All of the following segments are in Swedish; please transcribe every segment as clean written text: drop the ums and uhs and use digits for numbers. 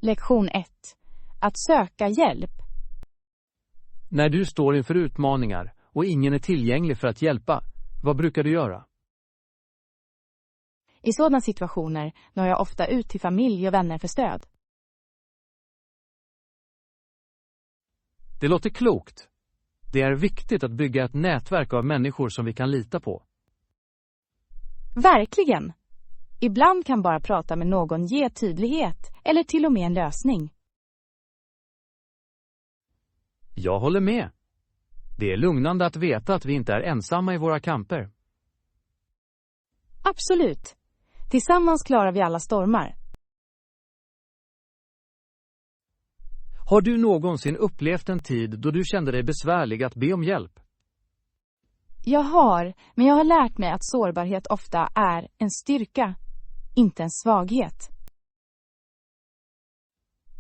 Lektion 1. Att söka hjälp. När du står inför utmaningar och ingen är tillgänglig för att hjälpa, vad brukar du göra? I sådana situationer når jag ofta ut till familj och vänner för stöd. Det låter klokt. Det är viktigt att bygga ett nätverk av människor som vi kan lita på. Verkligen! Ibland kan bara prata med någon ge tydlighet eller till och med en lösning. Jag håller med. Det är lugnande att veta att vi inte är ensamma i våra kamper. Absolut. Tillsammans klarar vi alla stormar. Har du någonsin upplevt en tid då du kände dig besvärlig att be om hjälp? Jag har, men jag har lärt mig att sårbarhet ofta är en styrka, inte en svaghet.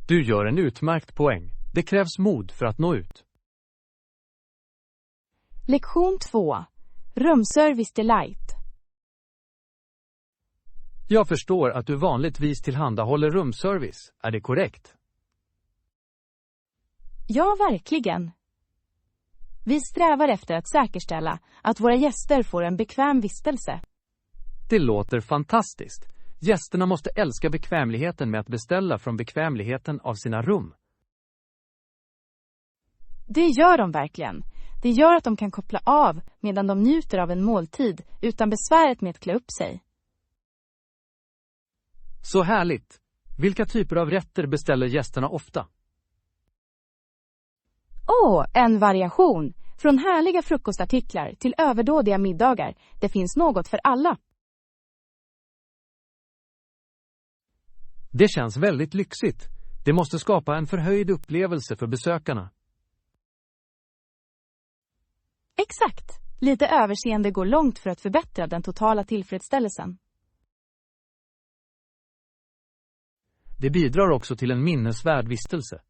Du gör en utmärkt poäng. Det krävs mod för att nå ut. Lektion 2. Rumservice delight. Jag förstår att du vanligtvis tillhandahåller rumservice. Är det korrekt? Ja, verkligen. Vi strävar efter att säkerställa att våra gäster får en bekväm vistelse. Det låter fantastiskt. Gästerna måste älska bekvämligheten med att beställa från bekvämligheten av sina rum. Det gör de verkligen. Det gör att de kan koppla av medan de njuter av en måltid utan besväret med att klä upp sig. Så härligt. Vilka typer av rätter beställer gästerna ofta? En variation. Från härliga frukostartiklar till överdådiga middagar. Det finns något för alla. Det känns väldigt lyxigt. Det måste skapa en förhöjd upplevelse för besökarna. Exakt. Lite överseende går långt för att förbättra den totala tillfredsställelsen. Det bidrar också till en minnesvärd vistelse.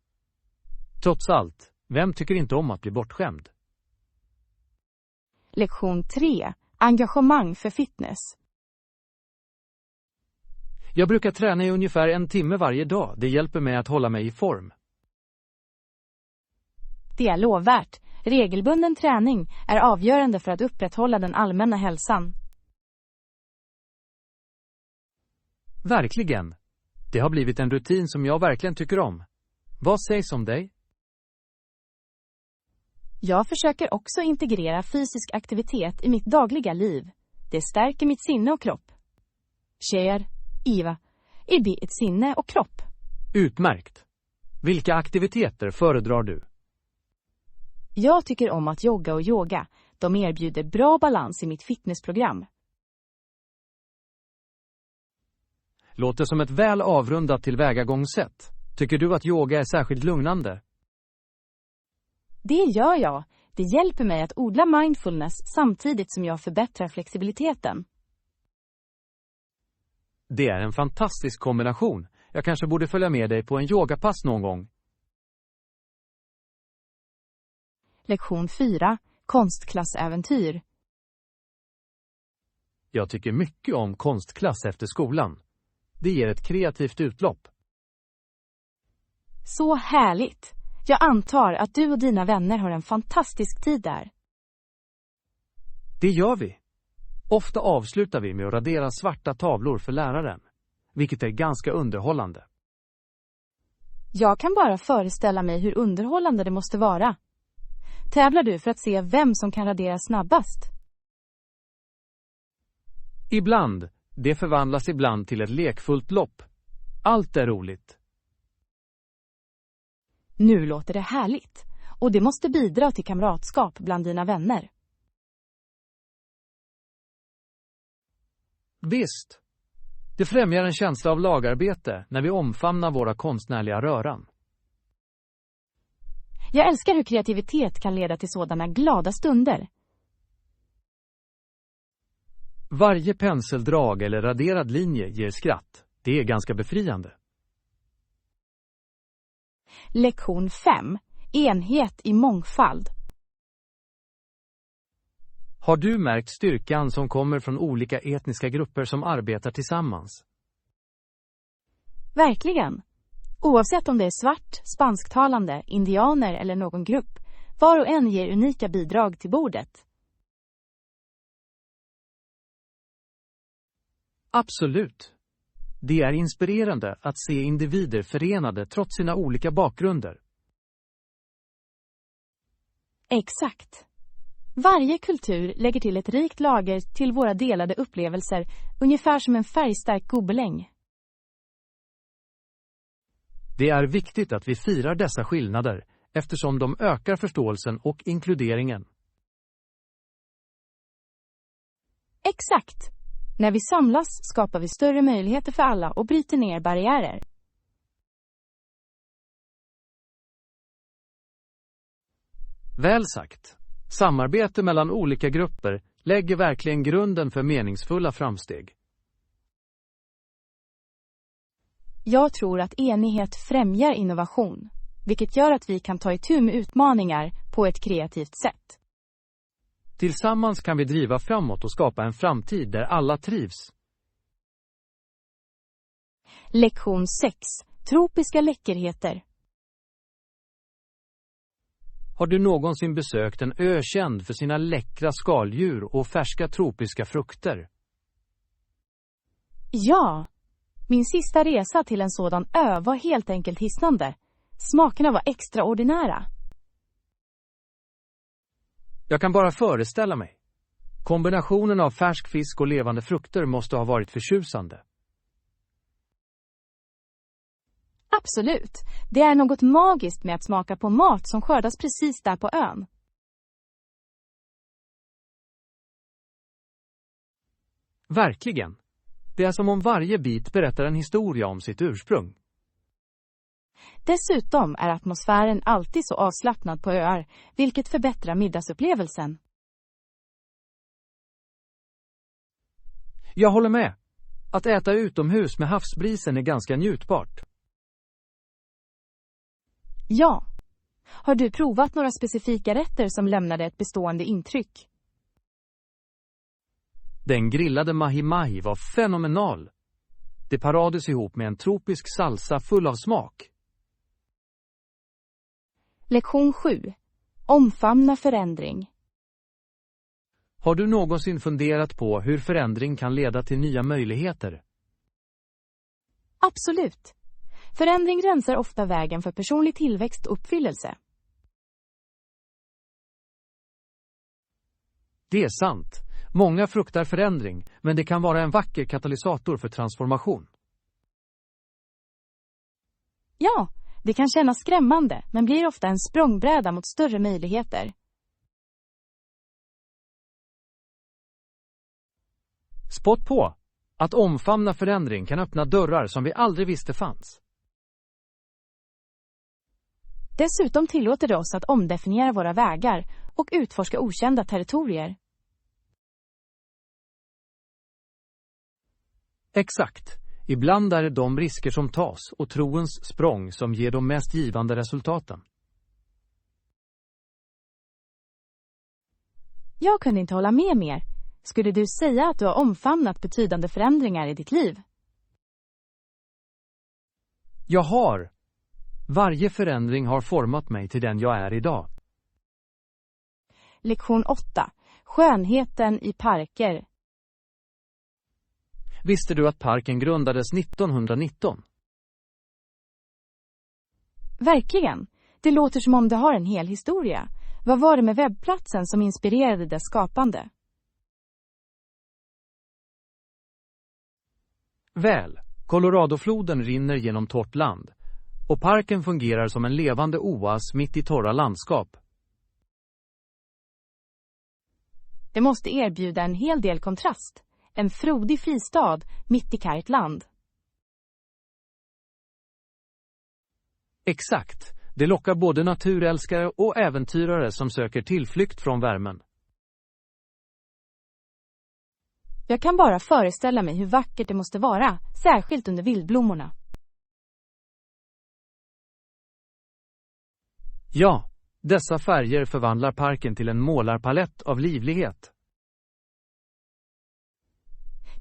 Trots allt, vem tycker inte om att bli bortskämd? Lektion 3. Engagemang för fitness. Jag brukar träna i ungefär 1 timme varje dag. Det hjälper mig att hålla mig i form. Det är lovvärt. Regelbunden träning är avgörande för att upprätthålla den allmänna hälsan. Verkligen. Det har blivit en rutin som jag verkligen tycker om. Vad sägs om dig? Jag försöker också integrera fysisk aktivitet i mitt dagliga liv. Det stärker mitt sinne och kropp. Tjejer, Iva, Ibi ett sinne och kropp. Utmärkt. Vilka aktiviteter föredrar du? Jag tycker om att jogga och yoga. De erbjuder bra balans i mitt fitnessprogram. Låter som ett väl avrundat tillvägagångssätt. Tycker du att yoga är särskilt lugnande? Det gör jag. Det hjälper mig att odla mindfulness samtidigt som jag förbättrar flexibiliteten. Det är en fantastisk kombination. Jag kanske borde följa med dig på en yogapass någon gång. Lektion 4. Konstklassäventyr. Jag tycker mycket om konstklass efter skolan. Det ger ett kreativt utlopp. Så härligt! Jag antar att du och dina vänner har en fantastisk tid där. Det gör vi. Ofta avslutar vi med att radera svarta tavlor för läraren, vilket är ganska underhållande. Jag kan bara föreställa mig hur underhållande det måste vara. Tävlar du för att se vem som kan radera snabbast? Ibland. Det förvandlas ibland till ett lekfullt lopp. Allt är roligt. Nu låter det härligt. Och det måste bidra till kamratskap bland dina vänner. Visst. Det främjar en känsla av lagarbete när vi omfamnar våra konstnärliga röran. Jag älskar hur kreativitet kan leda till sådana glada stunder. Varje penseldrag eller raderad linje ger skratt. Det är ganska befriande. Lektion 5. Enhet i mångfald. Har du märkt styrkan som kommer från olika etniska grupper som arbetar tillsammans? Verkligen. Oavsett om det är svart, spansktalande, indianer eller någon grupp, var och en ger unika bidrag till bordet. Absolut. Det är inspirerande att se individer förenade trots sina olika bakgrunder. Exakt. Varje kultur lägger till ett rikt lager till våra delade upplevelser, ungefär som en färgstark gobeläng. Det är viktigt att vi firar dessa skillnader eftersom de ökar förståelsen och inkluderingen. Exakt. När vi samlas skapar vi större möjligheter för alla och bryter ner barriärer. Väl sagt. Samarbete mellan olika grupper lägger verkligen grunden för meningsfulla framsteg. Jag tror att enighet främjar innovation, vilket gör att vi kan ta itu med utmaningar på ett kreativt sätt. Tillsammans kan vi driva framåt och skapa en framtid där alla trivs. Lektion 6. Tropiska läckerheter. Har du någonsin besökt en ö känd för sina läckra skaldjur och färska tropiska frukter? Ja, min sista resa till en sådan ö var helt enkelt hisnande. Smakerna var extraordinära. Jag kan bara föreställa mig. Kombinationen av färsk fisk och levande frukter måste ha varit förtjusande. Absolut. Det är något magiskt med att smaka på mat som skördas precis där på ön. Verkligen. Det är som om varje bit berättar en historia om sitt ursprung. Dessutom är atmosfären alltid så avslappnad på öar, vilket förbättrar middagsupplevelsen. Jag håller med. Att äta utomhus med havsbrisen är ganska njutbart. Ja. Har du provat några specifika rätter som lämnade ett bestående intryck? Den grillade mahi-mahi var fenomenal. Det parades ihop med en tropisk salsa full av smak. Lektion 7. Omfamna förändring. Har du någonsin funderat på hur förändring kan leda till nya möjligheter? Absolut. Förändring rensar ofta vägen för personlig tillväxt och uppfyllelse. Det är sant. Många fruktar förändring, men det kan vara en vacker katalysator för transformation. Ja, det kan kännas skrämmande, men blir ofta en språngbräda mot större möjligheter. Spott på! Att omfamna förändring kan öppna dörrar som vi aldrig visste fanns. Dessutom tillåter det oss att omdefiniera våra vägar och utforska okända territorier. Exakt. Ibland är det de risker som tas och troens språng som ger de mest givande resultaten. Jag kunde inte hålla med mer. Skulle du säga att du har omfamnat betydande förändringar i ditt liv? Jag har. Varje förändring har format mig till den jag är idag. Lektion 8. Skönheten i parker. Visste du att parken grundades 1919? Verkligen. Det låter som om det har en hel historia. Vad var det med webbplatsen som inspirerade dess skapande? Väl, Coloradofloden rinner genom torrt land och parken fungerar som en levande oas mitt i torra landskap. Det måste erbjuda en hel del kontrast. En frodig fristad mitt i kargt land. Exakt. Det lockar både naturälskare och äventyrare som söker tillflykt från värmen. Jag kan bara föreställa mig hur vackert det måste vara, särskilt under vildblommorna. Ja, dessa färger förvandlar parken till en målarpalett av livlighet.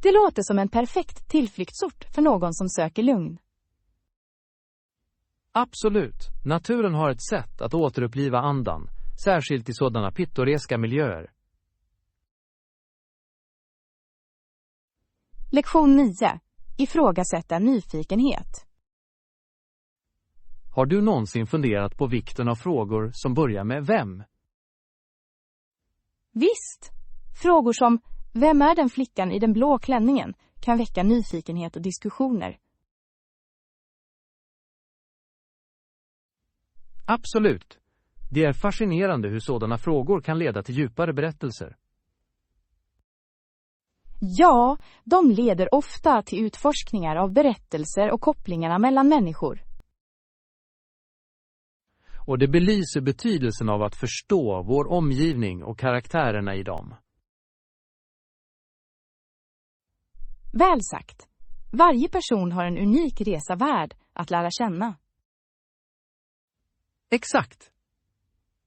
Det låter som en perfekt tillflyktsort för någon som söker lugn. Absolut. Naturen har ett sätt att återuppliva andan, särskilt i sådana pittoreska miljöer. Lektion 9. Ifrågasätta nyfikenhet. Har du någonsin funderat på vikten av frågor som börjar med vem? Visst! Frågor som vem är den flickan i den blå klänningen kan väcka nyfikenhet och diskussioner. Absolut. Det är fascinerande hur sådana frågor kan leda till djupare berättelser. Ja, de leder ofta till utforskningar av berättelser och kopplingarna mellan människor. Och det belyser betydelsen av att förstå vår omgivning och karaktärerna i dem. Väl sagt. Varje person har en unik resa värd att lära känna. Exakt.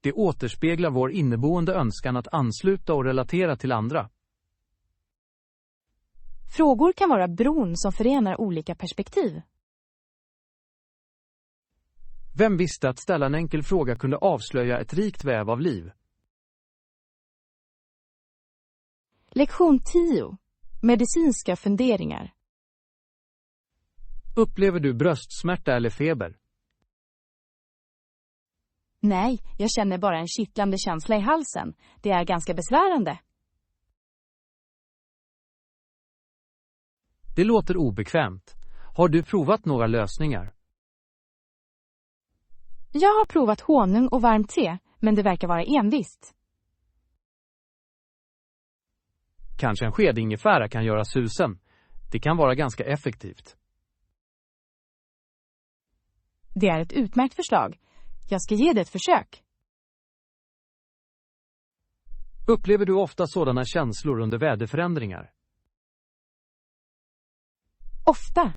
Det återspeglar vår inneboende önskan att ansluta och relatera till andra. Frågor kan vara bron som förenar olika perspektiv. Vem visste att ställa en enkel fråga kunde avslöja ett rikt väv av liv? Lektion 10. Medicinska funderingar. Upplever du bröstsmärta eller feber? Nej, jag känner bara en kittlande känsla i halsen. Det är ganska besvärande. Det låter obekvämt. Har du provat några lösningar? Jag har provat honung och varmt te, men det verkar vara envist. Kanske en sked ingefära kan göra susen. Det kan vara ganska effektivt. Det är ett utmärkt förslag. Jag ska ge det ett försök. Upplever du ofta sådana känslor under väderförändringar? Ofta.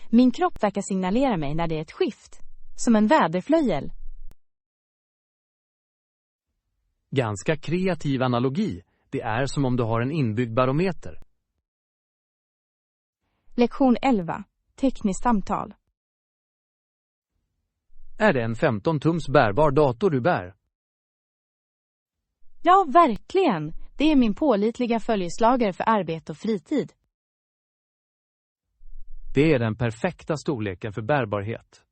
Min kropp verkar signalera mig när det är ett skift. Som en väderflöjel. Ganska kreativ analogi. Det är som om du har en inbyggd barometer. Lektion 11. Tekniskt samtal. Är det en 15-tums bärbar dator du bär? Ja, verkligen. Det är min pålitliga följeslagare för arbete och fritid. Det är den perfekta storleken för bärbarhet.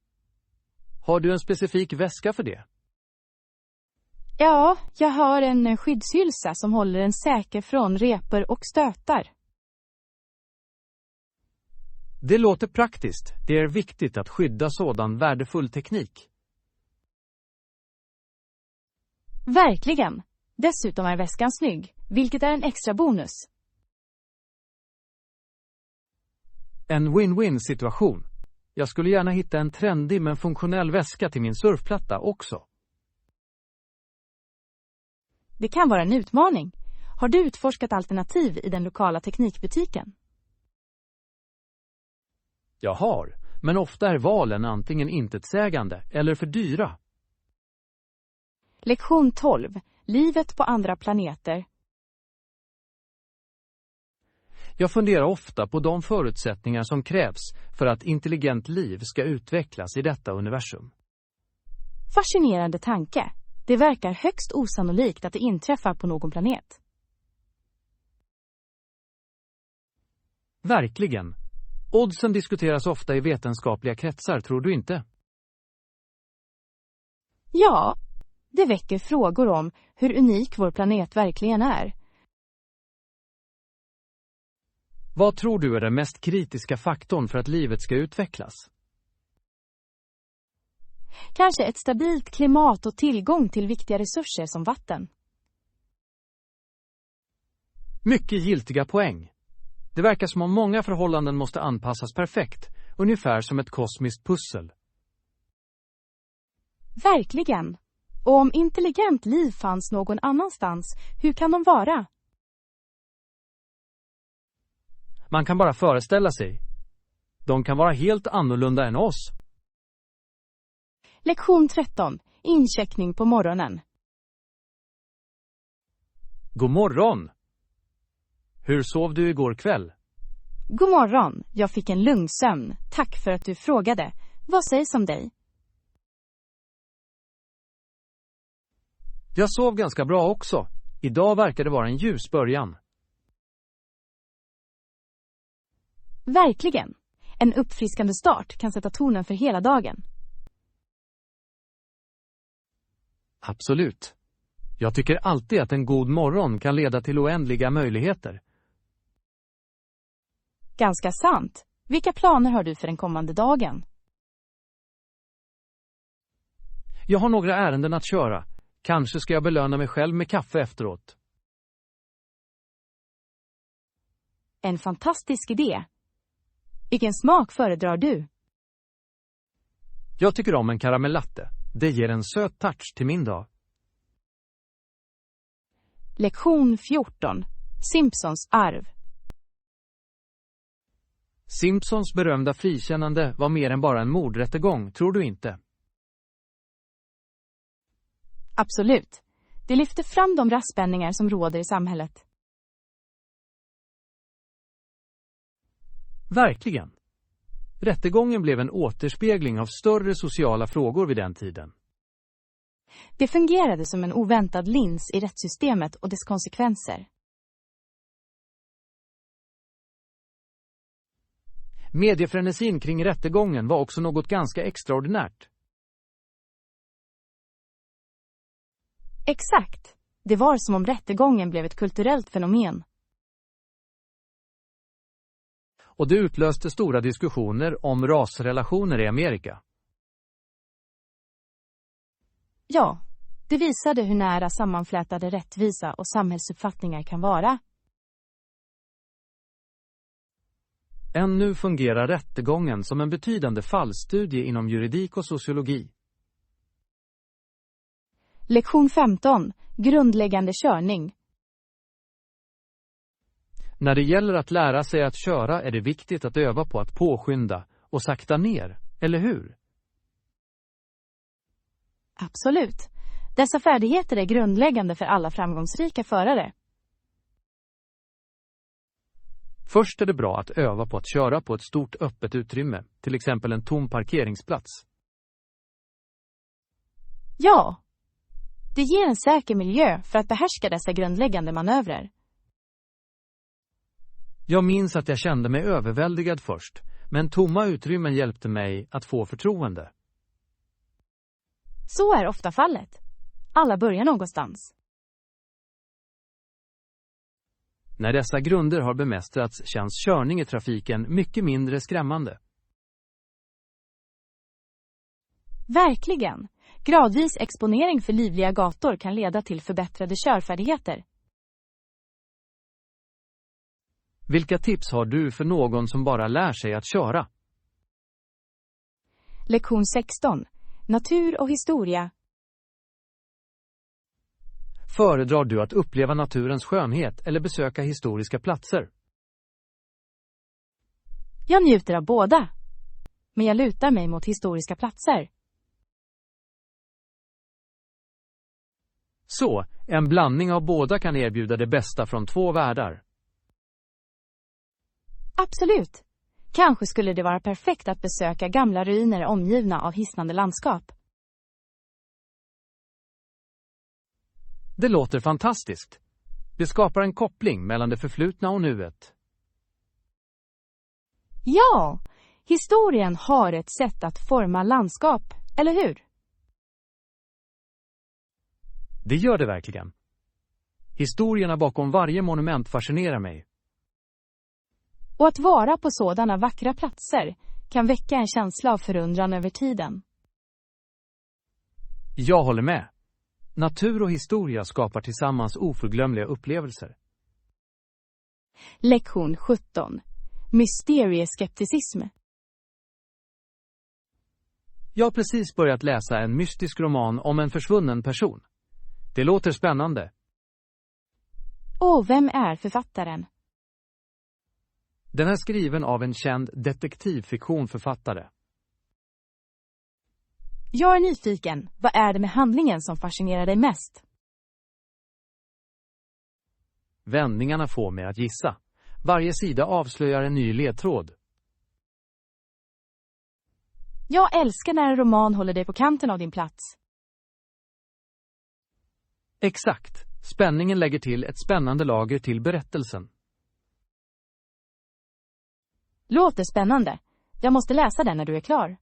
Har du en specifik väska för det? Ja, jag har en skyddshylsa som håller den säker från repor och stötar. Det låter praktiskt. Det är viktigt att skydda sådan värdefull teknik. Verkligen. Dessutom är väskan snygg, vilket är en extra bonus. En win-win situation. Jag skulle gärna hitta en trendig men funktionell väska till min surfplatta också. Det kan vara en utmaning. Har du utforskat alternativ i den lokala teknikbutiken? Jag har, men ofta är valen antingen intetsägande eller för dyra. Lektion 12. Livet på andra planeter. Jag funderar ofta på de förutsättningar som krävs för att intelligent liv ska utvecklas i detta universum. Fascinerande tanke. Det verkar högst osannolikt att det inträffar på någon planet. Verkligen. Oddsen diskuteras ofta i vetenskapliga kretsar, tror du inte? Ja, det väcker frågor om hur unik vår planet verkligen är. Vad tror du är den mest kritiska faktorn för att livet ska utvecklas? Kanske ett stabilt klimat och tillgång till viktiga resurser som vatten. Mycket giltiga poäng. Det verkar som om många förhållanden måste anpassas perfekt, ungefär som ett kosmiskt pussel. Verkligen. Och om intelligent liv fanns någon annanstans, hur kan de vara? Man kan bara föreställa sig. De kan vara helt annorlunda än oss. Lektion 13. Incheckning på morgonen. God morgon! Hur sov du igår kväll? God morgon. Jag fick en lugn sömn. Tack för att du frågade. Vad sägs om dig? Jag sov ganska bra också. Idag verkar det vara en ljus början. Verkligen. En uppfriskande start kan sätta tonen för hela dagen. Absolut. Jag tycker alltid att en god morgon kan leda till oändliga möjligheter. Ganska sant. Vilka planer har du för den kommande dagen? Jag har några ärenden att köra. Kanske ska jag belöna mig själv med kaffe efteråt. En fantastisk idé. Vilken smak föredrar du? Jag tycker om en karamellatte. Det ger en söt touch till min dag. Lektion 14. Simpsons arv. Simpsons berömda frikännande var mer än bara en mordrättegång, tror du inte? Absolut. Det lyfter fram de rasspänningar som råder i samhället. Verkligen. Rättegången blev en återspegling av större sociala frågor vid den tiden. Det fungerade som en oväntad lins i rättssystemet och dess konsekvenser. Mediefrenesin kring rättegången var också något ganska extraordinärt. Exakt. Det var som om rättegången blev ett kulturellt fenomen. Och det utlöste stora diskussioner om rasrelationer i Amerika. Ja, det visade hur nära sammanflätade rättvisa och samhällsuppfattningar kan vara. Ännu fungerar rättegången som en betydande fallstudie inom juridik och sociologi. Lektion 15. Grundläggande körning. När det gäller att lära sig att köra är det viktigt att öva på att påskynda och sakta ner, eller hur? Absolut. Dessa färdigheter är grundläggande för alla framgångsrika förare. Först är det bra att öva på att köra på ett stort öppet utrymme, till exempel en tom parkeringsplats. Ja, det ger en säker miljö för att behärska dessa grundläggande manövrer. Jag minns att jag kände mig överväldigad först, men tomma utrymmen hjälpte mig att få förtroende. Så är ofta fallet. Alla börjar någonstans. När dessa grunder har bemästrats känns körning i trafiken mycket mindre skrämmande. Verkligen. Gradvis exponering för livliga gator kan leda till förbättrade körfärdigheter. Vilka tips har du för någon som bara lär sig att köra? Lektion 16. Natur och historia. Föredrar du att uppleva naturens skönhet eller besöka historiska platser? Jag njuter av båda. Men jag lutar mig mot historiska platser. Så, en blandning av båda kan erbjuda det bästa från två världar. Absolut. Kanske skulle det vara perfekt att besöka gamla ruiner omgivna av hisnande landskap. Det låter fantastiskt. Det skapar en koppling mellan det förflutna och nuet. Ja, historien har ett sätt att forma landskap, eller hur? Det gör det verkligen. Historierna bakom varje monument fascinerar mig. Och att vara på sådana vackra platser kan väcka en känsla av förundran över tiden. Jag håller med. Natur och historia skapar tillsammans oförglömliga upplevelser. Lektion 17. Mysterieskepticism. Jag har precis börjat läsa en mystisk roman om en försvunnen person. Det låter spännande. Och vem är författaren? Den är skriven av en känd detektivfiktionförfattare. Jag är nyfiken. Vad är det med handlingen som fascinerar dig mest? Vändningarna får mig att gissa. Varje sida avslöjar en ny ledtråd. Jag älskar när en roman håller dig på kanten av din plats. Exakt. Spänningen lägger till ett spännande lager till berättelsen. Låter spännande. Jag måste läsa den när du är klar.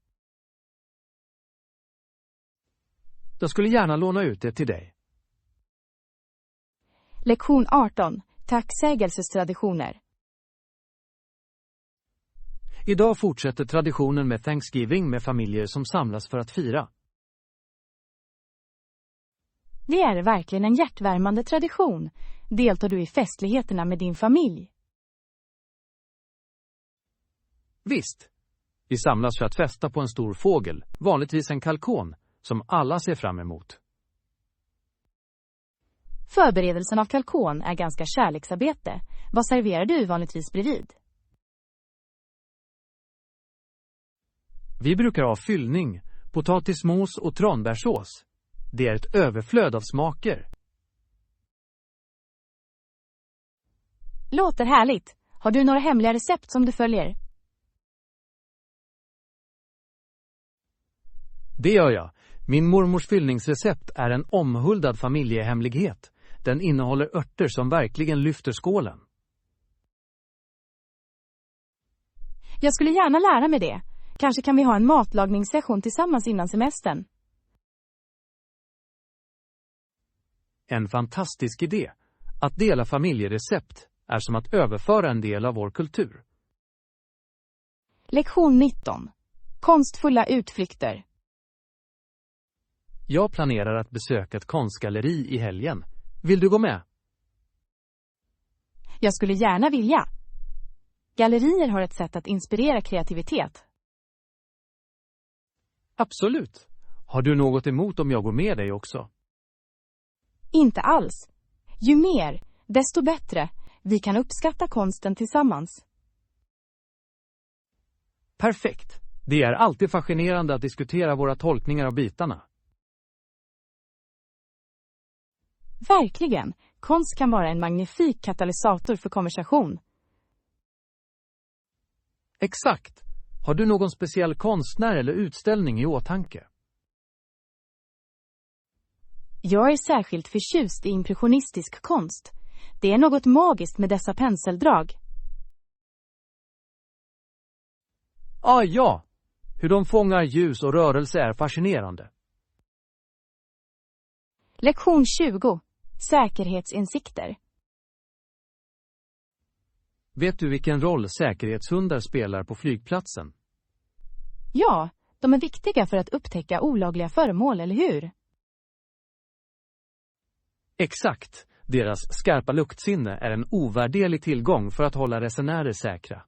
Jag skulle gärna låna ut det till dig. Lektion 18. Tacksägelsestraditioner. Idag fortsätter traditionen med Thanksgiving med familjer som samlas för att fira. Det är verkligen en hjärtvärmande tradition. Deltar du i festligheterna med din familj? Visst. Vi samlas för att festa på en stor fågel, vanligtvis en kalkon, som alla ser fram emot. Förberedelsen av kalkon är ganska kärleksarbete. Vad serverar du vanligtvis bredvid? Vi brukar ha fyllning, potatismos och tranbärssås. Det är ett överflöd av smaker. Låter härligt. Har du några hemliga recept som du följer? Det gör jag. Min mormors fyllningsrecept är en omhuldad familjehemlighet. Den innehåller örter som verkligen lyfter skålen. Jag skulle gärna lära mig det. Kanske kan vi ha en matlagningssession tillsammans innan semestern. En fantastisk idé. Att dela familjerecept är som att överföra en del av vår kultur. Lektion 19. Konstfulla utflykter. Jag planerar att besöka ett konstgalleri i helgen. Vill du gå med? Jag skulle gärna vilja. Gallerier har ett sätt att inspirera kreativitet. Absolut. Har du något emot om jag går med dig också? Inte alls. Ju mer, desto bättre. Vi kan uppskatta konsten tillsammans. Perfekt. Det är alltid fascinerande att diskutera våra tolkningar av bitarna. Verkligen. Konst kan vara en magnifik katalysator för konversation. Exakt. Har du någon speciell konstnär eller utställning i åtanke? Jag är särskilt förtjust i impressionistisk konst. Det är något magiskt med dessa penseldrag. Ja. Hur de fångar ljus och rörelse är fascinerande. Lektion 20. Säkerhetsinsikter. Vet du vilken roll säkerhetshundar spelar på flygplatsen? Ja, de är viktiga för att upptäcka olagliga föremål, eller hur? Exakt. Deras skarpa luktsinne är en ovärderlig tillgång för att hålla resenärer säkra.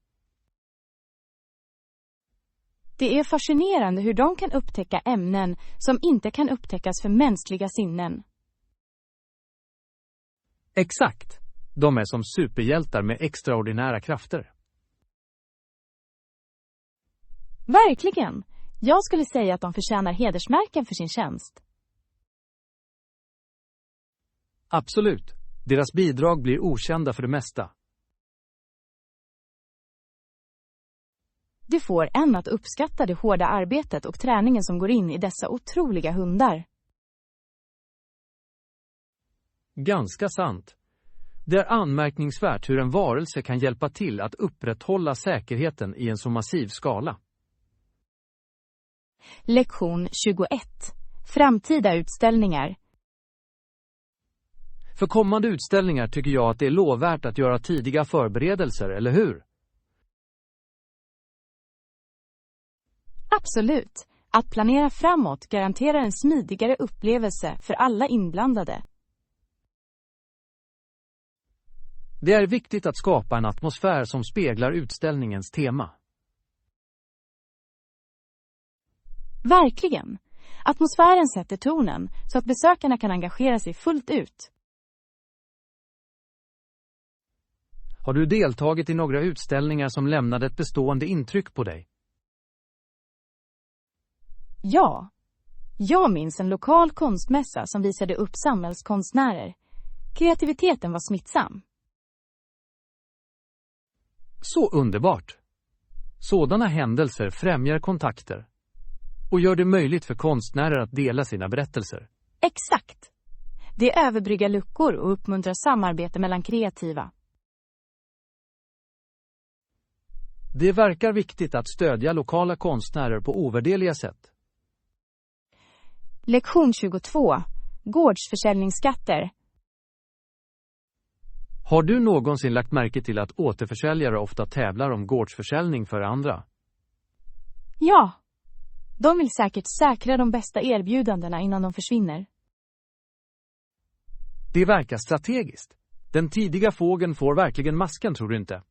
Det är fascinerande hur de kan upptäcka ämnen som inte kan upptäckas för mänskliga sinnen. Exakt. De är som superhjältar med extraordinära krafter. Verkligen. Jag skulle säga att de förtjänar hedersmärken för sin tjänst. Absolut. Deras bidrag blir okända för det mesta. Det får en att uppskatta det hårda arbetet och träningen som går in i dessa otroliga hundar. Ganska sant. Det är anmärkningsvärt hur en varelse kan hjälpa till att upprätthålla säkerheten i en så massiv skala. Lektion 21. Framtida utställningar. För kommande utställningar tycker jag att det är lovvärt att göra tidiga förberedelser, eller hur? Absolut. Att planera framåt garanterar en smidigare upplevelse för alla inblandade. Det är viktigt att skapa en atmosfär som speglar utställningens tema. Verkligen. Atmosfären sätter tonen så att besökarna kan engagera sig fullt ut. Har du deltagit i några utställningar som lämnade ett bestående intryck på dig? Ja. Jag minns en lokal konstmässa som visade upp samhällskonstnärer. Kreativiteten var smittsam. Så underbart! Sådana händelser främjar kontakter och gör det möjligt för konstnärer att dela sina berättelser. Exakt. Det överbryggar luckor och uppmuntrar samarbete mellan kreativa. Det verkar viktigt att stödja lokala konstnärer på ovärderliga sätt. Lektion 22. Gårdsförsäljningsskatter. Har du någonsin lagt märke till att återförsäljare ofta tävlar om gårdsförsäljning för andra? Ja, de vill säkert säkra de bästa erbjudandena innan de försvinner. Det verkar strategiskt. Den tidiga fågeln får verkligen masken, tror du inte?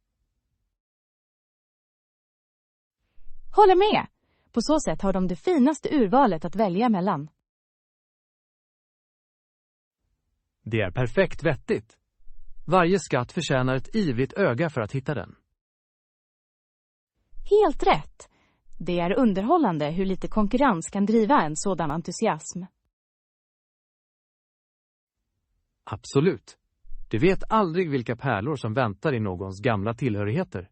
Håller med! På så sätt har de det finaste urvalet att välja mellan. Det är perfekt vettigt. Varje skatt förtjänar ett ivrigt öga för att hitta den. Helt rätt! Det är underhållande hur lite konkurrens kan driva en sådan entusiasm. Absolut. Du vet aldrig vilka pärlor som väntar i någons gamla tillhörigheter.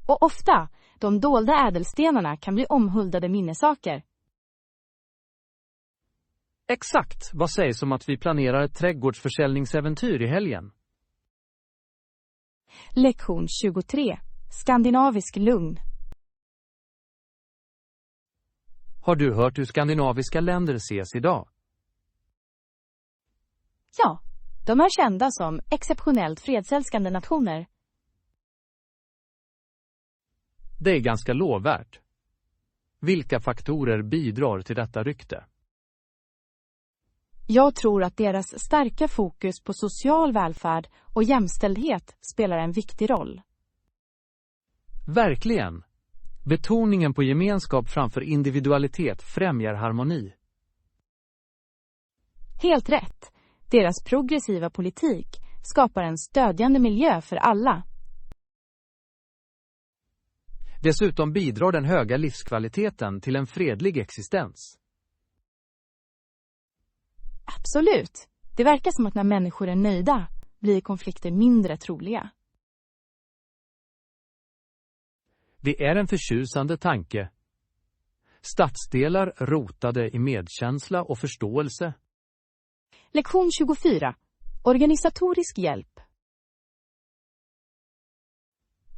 Och ofta, de dolda ädelstenarna kan bli omhuldade minnesaker. Exakt, vad sägs om att vi planerar ett trädgårdsförsäljningsäventyr i helgen? Lektion 23. Skandinavisk lugn. Har du hört hur skandinaviska länder ses idag? Ja, de är kända som exceptionellt fredsälskande nationer. Det är ganska lovvärt. Vilka faktorer bidrar till detta rykte? Jag tror att deras starka fokus på social välfärd och jämställdhet spelar en viktig roll. Verkligen. Betoningen på gemenskap framför individualitet främjar harmoni. Helt rätt. Deras progressiva politik skapar en stödjande miljö för alla. Dessutom bidrar den höga livskvaliteten till en fredlig existens. Absolut. Det verkar som att när människor är nöjda blir konflikter mindre troliga. Det är en förtjusande tanke. Stadsdelar rotade i medkänsla och förståelse. Lektion 24. Organisatorisk hjälp.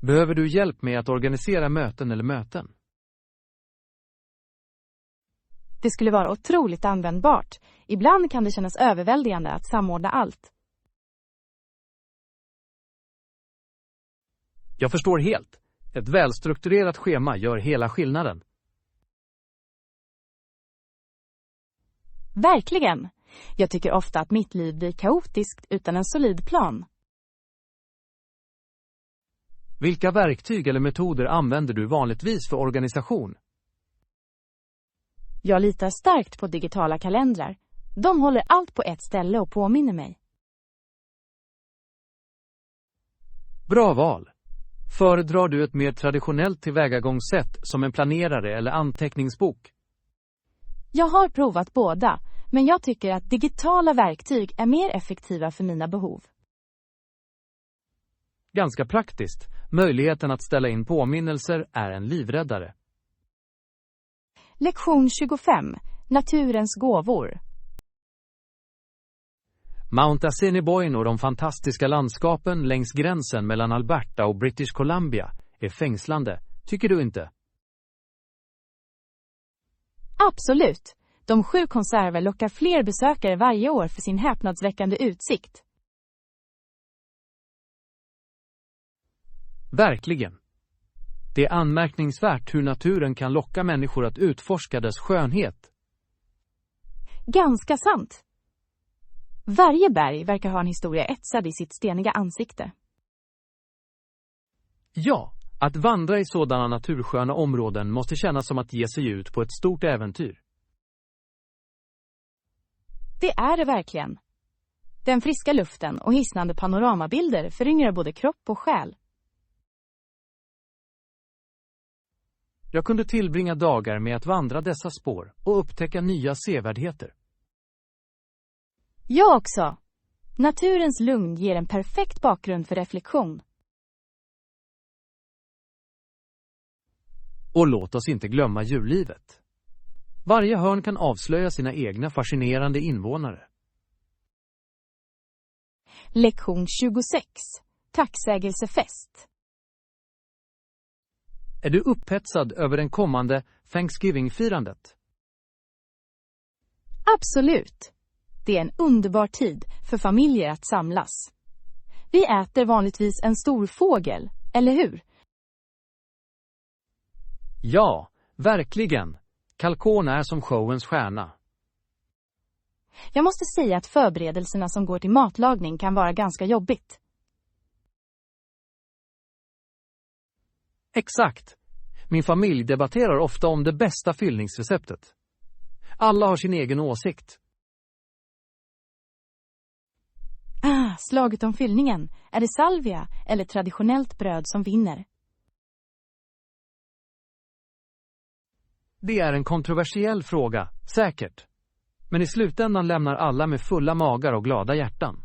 Behöver du hjälp med att organisera möten eller möten? Det skulle vara otroligt användbart. Ibland kan det kännas överväldigande att samordna allt. Jag förstår helt. Ett välstrukturerat schema gör hela skillnaden. Verkligen. Jag tycker ofta att mitt liv blir kaotiskt utan en solid plan. Vilka verktyg eller metoder använder du vanligtvis för organisation? Jag litar starkt på digitala kalendrar. De håller allt på ett ställe och påminner mig. Bra val. Föredrar du ett mer traditionellt tillvägagångssätt som en planerare eller anteckningsbok? Jag har provat båda, men jag tycker att digitala verktyg är mer effektiva för mina behov. Ganska praktiskt. Möjligheten att ställa in påminnelser är en livräddare. Lektion 25. Naturens gåvor. Mount Assiniboine och de fantastiska landskapen längs gränsen mellan Alberta och British Columbia är fängslande, tycker du inte? Absolut. De 7 konserver lockar fler besökare varje år för sin häpnadsväckande utsikt. Verkligen. Det är anmärkningsvärt hur naturen kan locka människor att utforska dess skönhet. Ganska sant. Varje berg verkar ha en historia etsad i sitt steniga ansikte. Ja, att vandra i sådana natursköna områden måste kännas som att ge sig ut på ett stort äventyr. Det är det verkligen. Den friska luften och hisnande panoramabilder föryngrar både kropp och själ. Jag kunde tillbringa dagar med att vandra dessa spår och upptäcka nya sevärdheter. Jag också. Naturens lugn ger en perfekt bakgrund för reflektion. Och låt oss inte glömma djurlivet. Varje hörn kan avslöja sina egna fascinerande invånare. Lektion 26. Tacksägelsefest. Är du upphetsad över den kommande Thanksgiving-firandet? Absolut. Det är en underbar tid för familjer att samlas. Vi äter vanligtvis en stor fågel, eller hur? Ja, verkligen. Kalkon är som showens stjärna. Jag måste säga att förberedelserna som går till matlagning kan vara ganska jobbigt. Exakt. Min familj debatterar ofta om det bästa fyllningsreceptet. Alla har sin egen åsikt. Slaget om fyllningen. Är det salvia eller traditionellt bröd som vinner? Det är en kontroversiell fråga, säkert. Men i slutändan lämnar alla med fulla magar och glada hjärtan.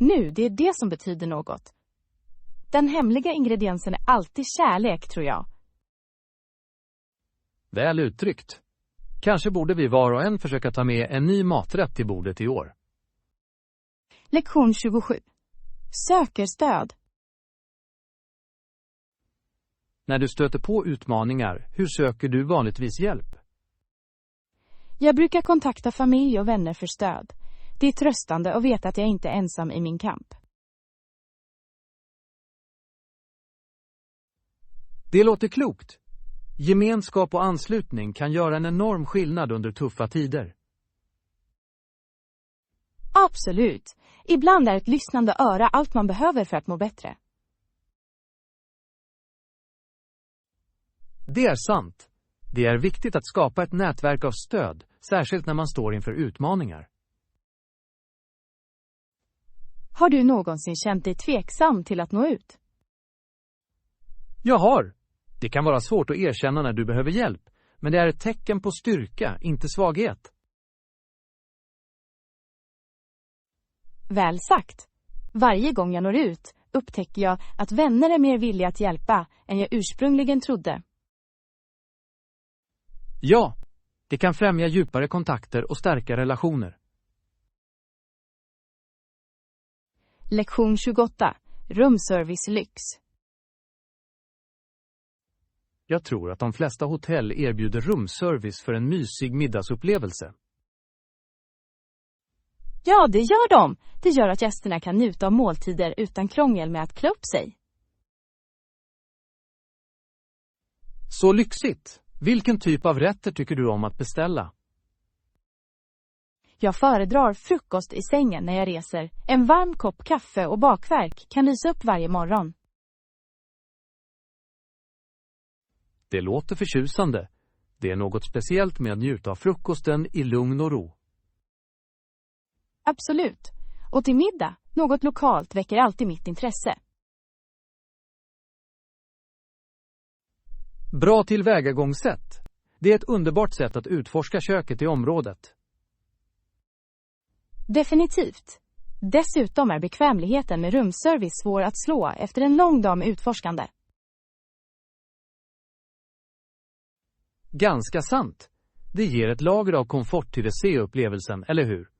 Nu, det är det som betyder något. Den hemliga ingrediensen är alltid kärlek, tror jag. Väl uttryckt. Kanske borde vi var och en försöka ta med en ny maträtt till bordet i år. Lektion 27. Söker stöd. När du stöter på utmaningar, hur söker du vanligtvis hjälp? Jag brukar kontakta familj och vänner för stöd. Det är tröstande att veta att jag inte är ensam i min kamp. Det låter klokt. Gemenskap och anslutning kan göra en enorm skillnad under tuffa tider. Absolut. Ibland är ett lyssnande öra allt man behöver för att må bättre. Det är sant. Det är viktigt att skapa ett nätverk av stöd, särskilt när man står inför utmaningar. Har du någonsin känt dig tveksam till att nå ut? Jag har. Det kan vara svårt att erkänna när du behöver hjälp, men det är ett tecken på styrka, inte svaghet. Väl sagt. Varje gång jag når ut upptäcker jag att vänner är mer villiga att hjälpa än jag ursprungligen trodde. Ja, det kan främja djupare kontakter och stärka relationer. Lektion 28. Rumservice lyx. Jag tror att de flesta hotell erbjuder rumservice för en mysig middagsupplevelse. Ja, det gör de. Det gör att gästerna kan njuta av måltider utan krångel med att klä upp sig. Så lyxigt! Vilken typ av rätter tycker du om att beställa? Jag föredrar frukost i sängen när jag reser. En varm kopp kaffe och bakverk kan lysa upp varje morgon. Det låter förtjusande. Det är något speciellt med att njuta av frukosten i lugn och ro. Absolut. Och till middag, något lokalt väcker alltid mitt intresse. Bra tillvägagångssätt. Det är ett underbart sätt att utforska köket i området. Definitivt. Dessutom är bekvämligheten med rumsservice svår att slå efter en lång dag med utforskande. Ganska sant. Det ger ett lager av komfort till se-upplevelsen, eller hur?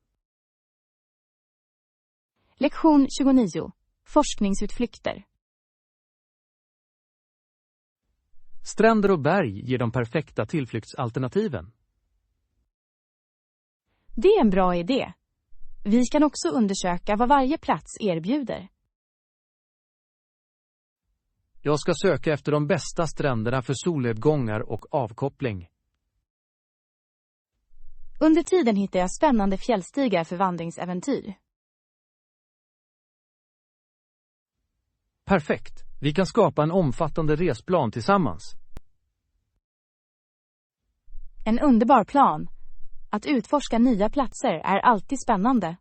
Lektion 29. Forskningsutflykter. Stränder och berg ger de perfekta tillflyktsalternativen. Det är en bra idé. Vi kan också undersöka vad varje plats erbjuder. Jag ska söka efter de bästa stränderna för solnedgångar och avkoppling. Under tiden hittar jag spännande fjällstigar för vandringsäventyr. Perfekt. Vi kan skapa en omfattande resplan tillsammans. En underbar plan. Att utforska nya platser är alltid spännande.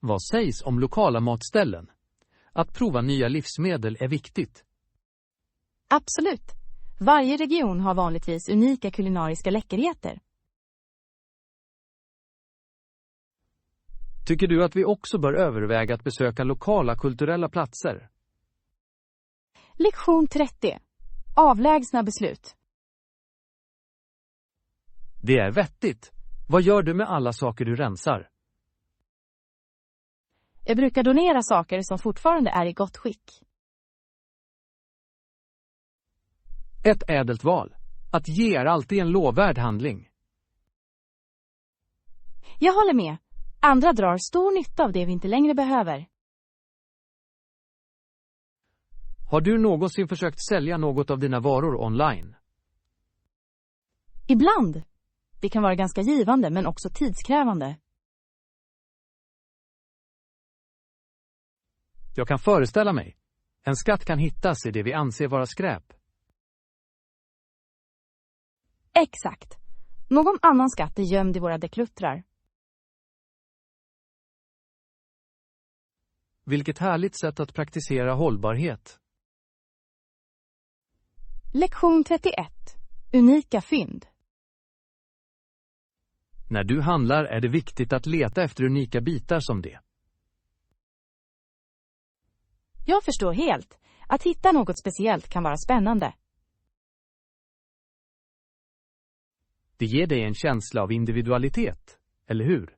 Vad sägs om lokala matställen? Att prova nya livsmedel är viktigt. Absolut. Varje region har vanligtvis unika kulinariska läckerheter. Tycker du att vi också bör överväga att besöka lokala kulturella platser? Lektion 30. Avlägsna beslut. Det är vettigt. Vad gör du med alla saker du rensar? Jag brukar donera saker som fortfarande är i gott skick. Ett ädelt val. Att ge är alltid en lovvärd handling. Jag håller med. Andra drar stor nytta av det vi inte längre behöver. Har du någonsin försökt sälja något av dina varor online? Ibland. Det kan vara ganska givande men också tidskrävande. Jag kan föreställa mig. En skatt kan hittas i det vi anser vara skräp. Exakt. Någon annan skatt är gömd i våra dekluttrar. Vilket härligt sätt att praktisera hållbarhet. Lektion 31. Unika fynd. När du handlar är det viktigt att leta efter unika bitar som det. Jag förstår helt. Att hitta något speciellt kan vara spännande. Det ger dig en känsla av individualitet, eller hur?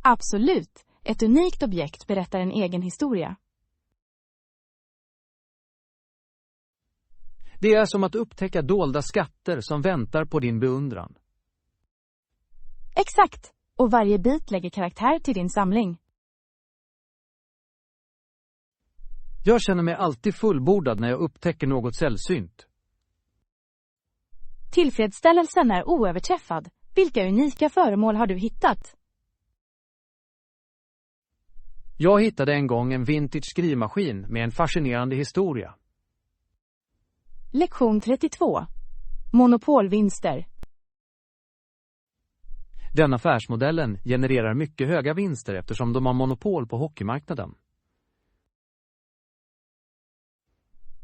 Absolut. Ett unikt objekt berättar en egen historia. Det är som att upptäcka dolda skatter som väntar på din beundran. Exakt. Och varje bit lägger karaktär till din samling. Jag känner mig alltid fullbordad när jag upptäcker något sällsynt. Tillfredsställelsen är oöverträffad. Vilka unika föremål har du hittat? Jag hittade en gång en vintage skrivmaskin med en fascinerande historia. Lektion 32. Monopolvinster. Den affärsmodellen genererar mycket höga vinster eftersom de har monopol på hockeymarknaden.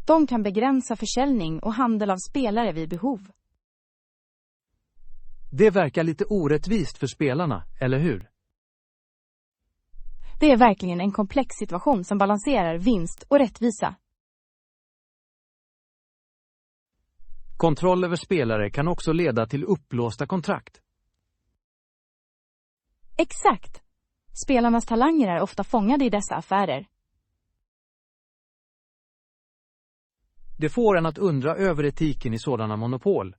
De kan begränsa försäljning och handel av spelare vid behov. Det verkar lite orättvist för spelarna, eller hur? Det är verkligen en komplex situation som balanserar vinst och rättvisa. Kontroll över spelare kan också leda till upplåsta kontrakt. Exakt. Spelarnas talanger är ofta fångade i dessa affärer. Det får en att undra över etiken i sådana monopol.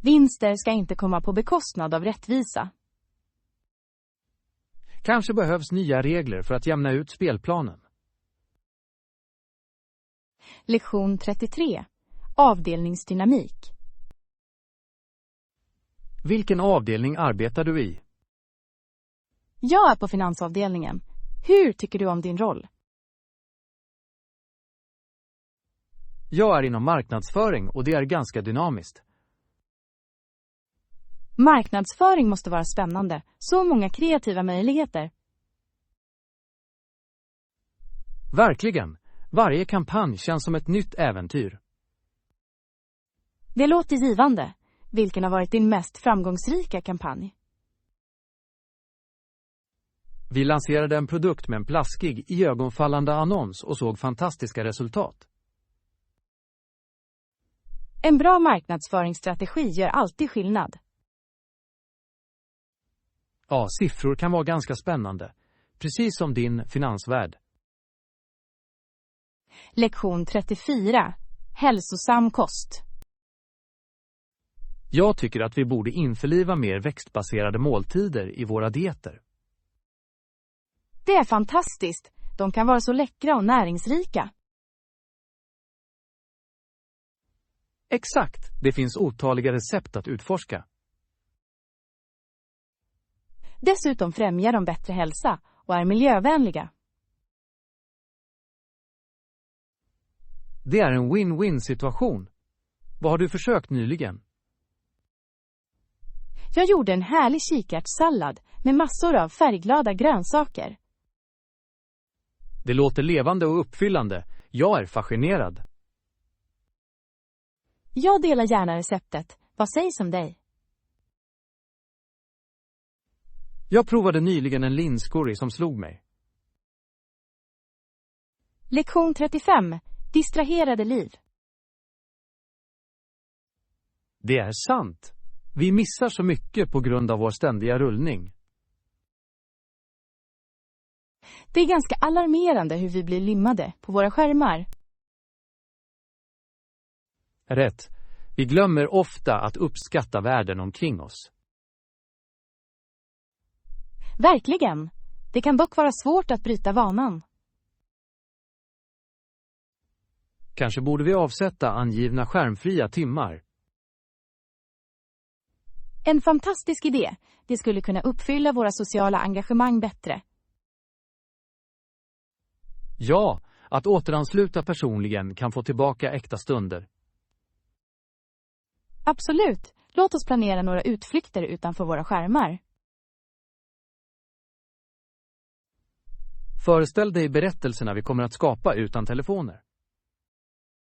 Vinster ska inte komma på bekostnad av rättvisa. Kanske behövs nya regler för att jämna ut spelplanen. Lektion 33. Avdelningsdynamik. Vilken avdelning arbetar du i? Jag är på finansavdelningen. Hur tycker du om din roll? Jag är inom marknadsföring och det är ganska dynamiskt. Marknadsföring måste vara spännande. Så många kreativa möjligheter. Verkligen. Varje kampanj känns som ett nytt äventyr. Det låter givande. Vilken har varit din mest framgångsrika kampanj? Vi lanserade en produkt med en plaskig, iögonfallande annons och såg fantastiska resultat. En bra marknadsföringsstrategi gör alltid skillnad. Ja, siffror kan vara ganska spännande. Precis som din finansvärld. Lektion 34. Hälsosam kost. Jag tycker att vi borde införliva mer växtbaserade måltider i våra dieter. Det är fantastiskt. De kan vara så läckra och näringsrika. Exakt, det finns otaliga recept att utforska. Dessutom främjar de bättre hälsa och är miljövänliga. Det är en win-win situation. Vad har du försökt nyligen? Jag gjorde en härlig kikärtssallad med massor av färgglada grönsaker. Det låter levande och uppfyllande. Jag är fascinerad. Jag delar gärna receptet. Vad sägs om dig? Jag provade nyligen en linscurry som slog mig. Lektion 35. Distraherade liv. Det är sant. Vi missar så mycket på grund av vår ständiga rullning. Det är ganska alarmerande hur vi blir limmade på våra skärmar. Rätt. Vi glömmer ofta att uppskatta världen omkring oss. Verkligen. Det kan dock vara svårt att bryta vanan. Kanske borde vi avsätta angivna skärmfria timmar. En fantastisk idé. Det skulle kunna uppfylla våra sociala engagemang bättre. Ja, att återansluta personligen kan få tillbaka äkta stunder. Absolut. Låt oss planera några utflykter utanför våra skärmar. Föreställ dig berättelserna vi kommer att skapa utan telefoner.